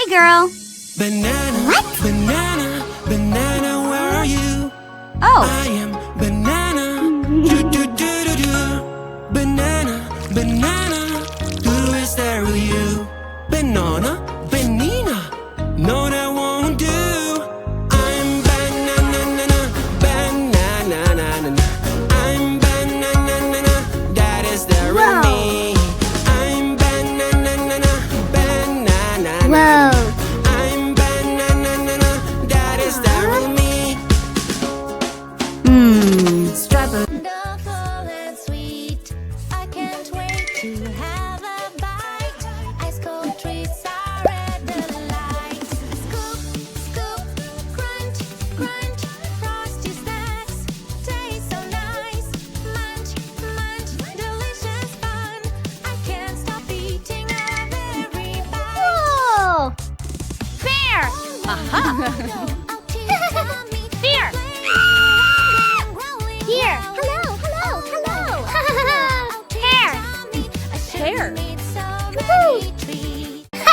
Hi, girl. Banana, What? banana, banana, where are you? Oh. I am banana. Do do do do do. Banana, banana. Who is there with you? Banana, banana. No, that won't do. I'm banana, banana. I'm banana. That is there with me. I'm banana, banana. Whoa. I'm banana. That is there with me. Strawberry. Wonderful and sweet. I can't wait to have a bite. Ice cold treats are a delight. Scoop, scoop, crunch, crunch. Frosty snacks taste so nice. Munch, munch, delicious fun. I can't stop eating of every bite. Whoa. Bear. Aha! Here. Here. Hello, hello, hello. Hair. Hair. Woohoo.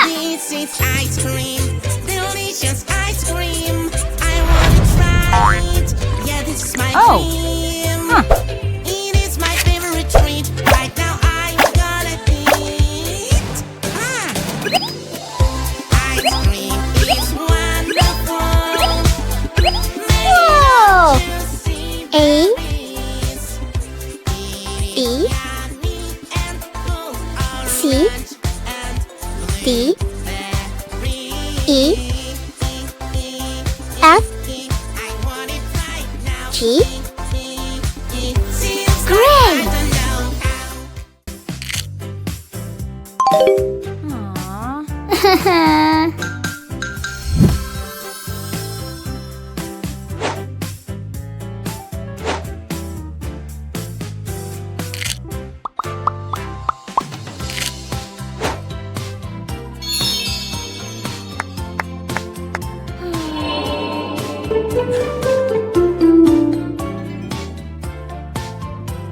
This is ice cream, delicious ice cream. I want to try it. Yeah, this is my Oh. dream. Huh. It is my favorite treat. Right now I'm gonna eat. Ice cream is wonderful. Whoa. A. B. C. D. E. F. G. Great. Aww.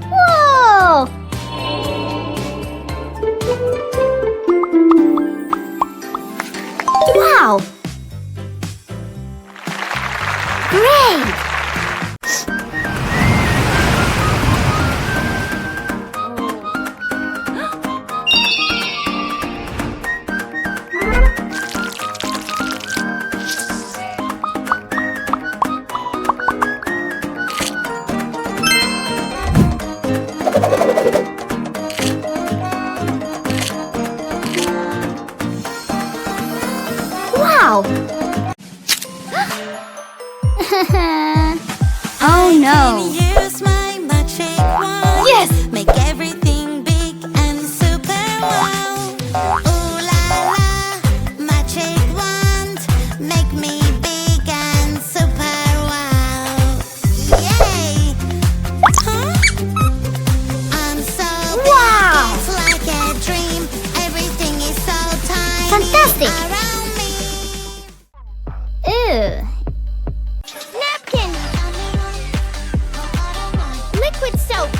Whoa! Wow! Great! Wow! Oh no! Use my magic wand. Yes! Make everything big and super wow. Ooh la la, magic wand. Make me big and super wow. Yay! Huh? I'm so big, Wow! it's like a dream. Everything is so tiny Fantastic! around me. Ew! Napkin! Liquid soap!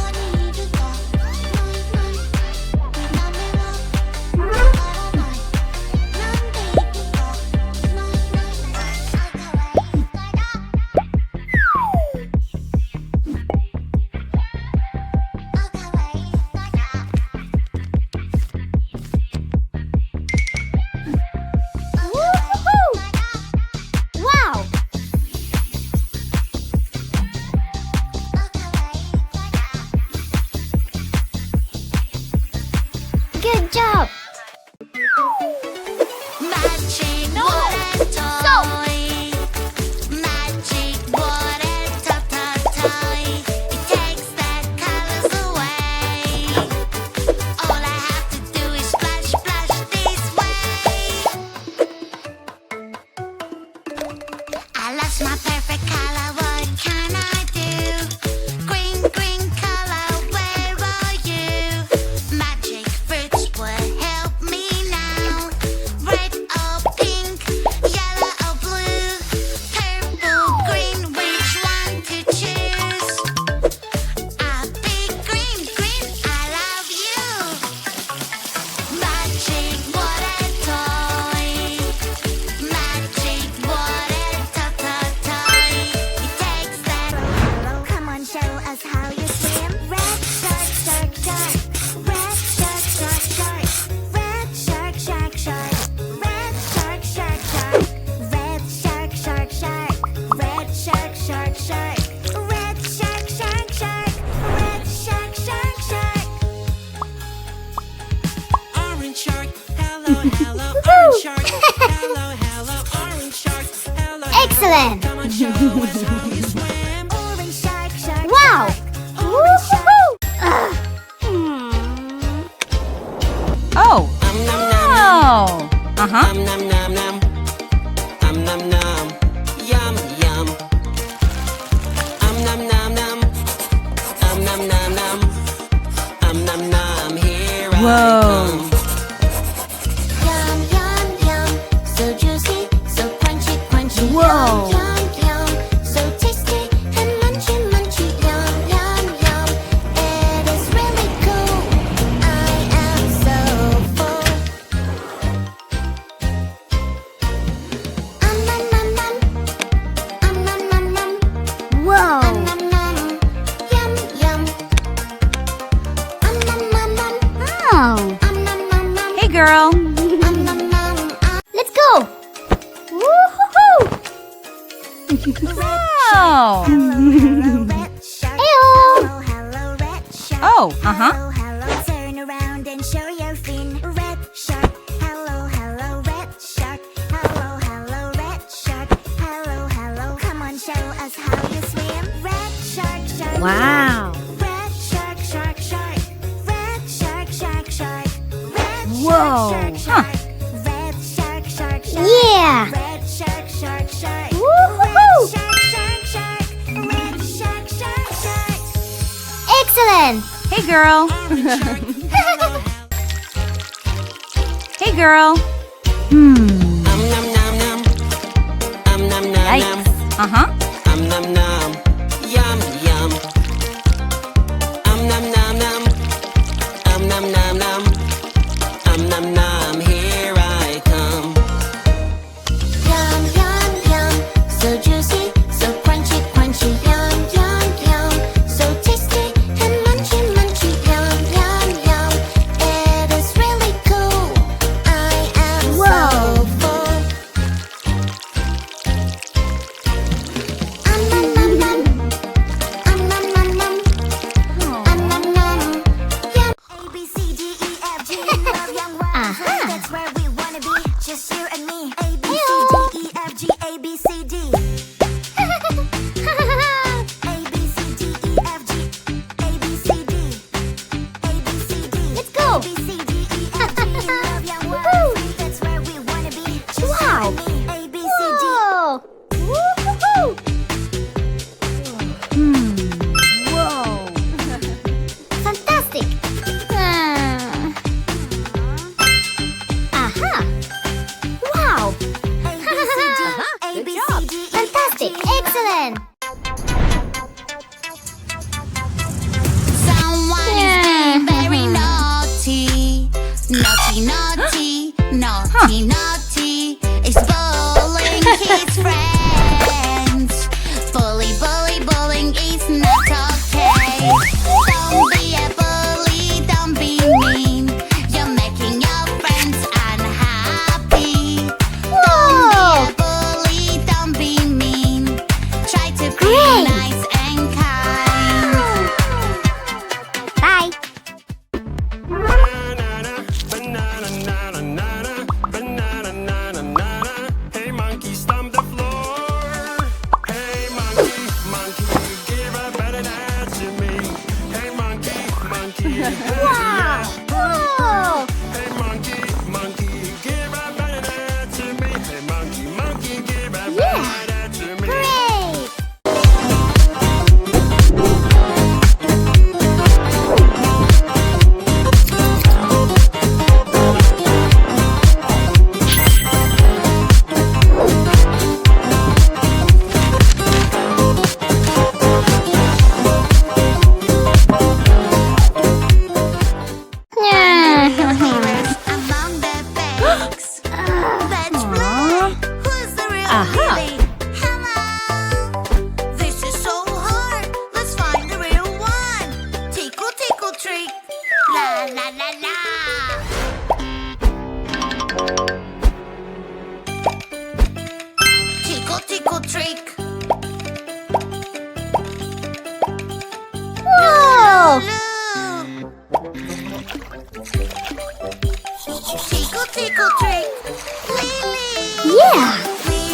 Woo-hoo-hoo! Wow! Good job! Magic water toy. Magic water toy. It takes the colors away. All I have to do is splash, splash this way. I lost my perfect color. What can I do? Green, green color. Where are you? Magic fruits will help me now. Red or pink, yellow or blue, purple, green, which one to choose? A big green, green, I love you. Magic water toy. shark. Hello, hello, orange shark. Hello, Excellent. come on, show us how you swim. Orange shark, shark, Wow. shark. Woohoo. Oh. Nom, nom, Oh. Uh-huh. nom, nom, nom, nom. Nom, nom. Yum, yum. Nom, nom, nom. Nom, nom, nom. Nom, nom. Here I Whoa. come. Yum, yum, yum. So juicy, so crunchy, crunchy. Whoa. Yum, yum, yum. So tasty and munchy, munchy. Yum, yum, yum. It is really cool. I am so full. Nom, nom, nom. Nom, nom, nom. Whoa. Nom, nom. Yum, yum. Nom, nom, nom. Oh. Nom, nom, nom. Hey, girl. Nom, nom, nom. Let's go. Woohoo. Oh. Hello, red shark. Eyo. Hello, red shark. Oh, uh-huh. Hello, hello, turn around and show your fin. Red shark. Hello, hello, red shark. Hello, hello, red shark. Hello, hello, come on, show us how you swim. Red shark, shark. Wow. Red shark, shark, shark. Red shark, shark, shark. Red Whoa. shark, Huh. shark, shark. Red shark, shark, shark. Yeah. Red shark, shark, shark. Woohoo. Red shark, shark, shark. Red shark, shark, shark. Excellent. Hey, girl. Hey, girl. Hmm. Nom, nom, nom, nom. Nom, nom, nom, nom. Yikes. Uh-huh. Nom, nom. Yum, yum. Nom, nom, nom. Nom, nom, nom. Nom, nom. Here I come. Yum, yum, yum. So juicy, so crunchy, crunchy. Yum, yum, yum. So tasty and munchy, munchy. Yum, yum, yum. It is really cool. I am Whoa. so full. Nom, nom, nom. Nom, nom, nom. Nom, nom, nom. Yum. A, B, C, D, E, F, G. Love young world. Aha. That's where we wanna be. Just you and me. A, B, C, D, E, F, G, A, B, C, D. A, B, C, D, E, F, G, A, B, C, D. A, B, C, D. Let's go. A, B, C, D, E, F, G. Love young world. That's where we wanna be. Just Wow. you and me. A, B, C, D. Whoa. Woohoo. Hmm. Whoa. Fantastic. Aha. Wow. A, B, C, D. A, B, C, D, E, F, Fantastic. G. Excellent. Someone is being very naughty. Naughty, naughty, naughty, naughty. Is bullying his friends. Bully, bully, bullying is not okay. Don't be a bully, don't be mean. You're making your friends unhappy. Don't be a bully, don't be mean. Try to be Great. nice and kind. Bye. Banana, banana, nana, nana, banana, nana, nana. Hey, monkey, stomp the floor. Hey, monkey, monkey, give a banana to me. Hey, monkey, monkey, Wow. Whoa. hey, monkey, monkey, give a banana to me. Hey, monkey, monkey, give a banana to me. Great. Among the fakes, let's play. Who's the real Aha. Lily? Hello. This is so hard. Let's find the real one. Tickle, tickle, trick. La la la la. Tickle, tickle, trick. Whoa. Look. Tickle, tickle, trick. Lily. Yeah. Lily.